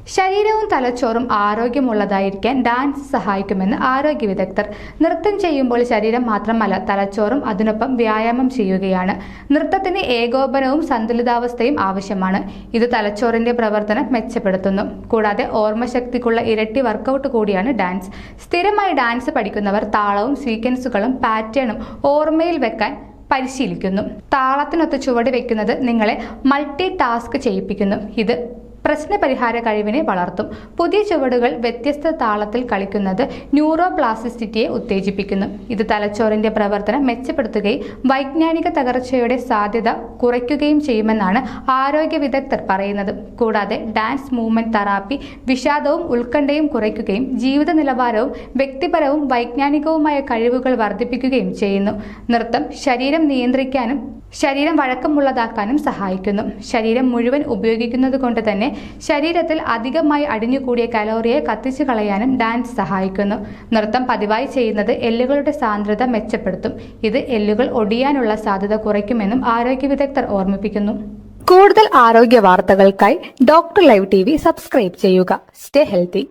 ശരീരവും തലച്ചോറും ആരോഗ്യമുള്ളതായിരിക്കാൻ ഡാൻസ് സഹായിക്കുമെന്ന് ആരോഗ്യ വിദഗ്ധർ. നൃത്തം ചെയ്യുമ്പോൾ ശരീരം മാത്രമല്ല, തലച്ചോറും അതിനൊപ്പം വ്യായാമം ചെയ്യുകയാണ്. നൃത്തത്തിന് ഏകോപനവും സന്തുലിതാവസ്ഥയും ആവശ്യമാണ്. ഇത് തലച്ചോറിന്റെ പ്രവർത്തനം മെച്ചപ്പെടുത്തുന്നു. കൂടാതെ ഓർമ്മശക്തിക്കുള്ള ഇരട്ടി വർക്കൗട്ട് കൂടിയാണ് ഡാൻസ്. സ്ഥിരമായി ഡാൻസ് പഠിക്കുന്നവർ താളവും സീക്വൻസുകളും പാറ്റേണും ഓർമ്മയിൽ വെക്കാൻ പരിശീലിക്കുന്നു. താളത്തിനൊത്ത് ചുവട് വെക്കുന്നത് നിങ്ങളെ മൾട്ടി ടാസ്ക് ചെയ്യിപ്പിക്കുന്നു. ഇത് പ്രശ്നപരിഹാര കഴിവിനെ വളർത്തും. പുതിയ ചുവടുകൾ വ്യത്യസ്ത താളത്തിൽ കളിക്കുന്നത് ന്യൂറോപ്ലാസ്റ്റിസിറ്റിയെ ഉത്തേജിപ്പിക്കുന്നു. ഇത് തലച്ചോറിന്റെ പ്രവർത്തനം മെച്ചപ്പെടുത്തുകയും വൈജ്ഞാനിക തകർച്ചയുടെ സാധ്യത കുറയ്ക്കുകയും ചെയ്യുമെന്നാണ് ആരോഗ്യ വിദഗ്ധർ പറയുന്നത്. കൂടാതെ ഡാൻസ് മൂവ്മെന്റ് തെറാപ്പി വിഷാദവും ഉത്കണ്ഠയും കുറയ്ക്കുകയും ജീവിത നിലവാരവും വ്യക്തിപരവും വൈജ്ഞാനികവുമായ കഴിവുകൾ വർദ്ധിപ്പിക്കുകയും ചെയ്യുന്നു. നൃത്തം ശരീരം നിയന്ത്രിക്കാനും ശരീരം വഴക്കമുള്ളതാക്കാനും സഹായിക്കുന്നു. ശരീരം മുഴുവൻ ഉപയോഗിക്കുന്നത് കൊണ്ട് തന്നെ ശരീരത്തിൽ അധികമായി അടിഞ്ഞുകൂടിയ കലോറിയെ കത്തിച്ചു കളയാനും ഡാൻസ് സഹായിക്കുന്നു. നൃത്തം പതിവായി ചെയ്യുന്നത് എല്ലുകളുടെ സാന്ദ്രത മെച്ചപ്പെടുത്തും. ഇത് എല്ലുകൾ ഒടിയാനുള്ള സാധ്യത കുറയ്ക്കുമെന്നും ആരോഗ്യ വിദഗ്ധർ ഓർമ്മിപ്പിക്കുന്നു. കൂടുതൽ ആരോഗ്യ വാർത്തകൾക്കായി ഡോക്ടർ ലൈവ് TV സബ്സ്ക്രൈബ് ചെയ്യുക. Stay healthy.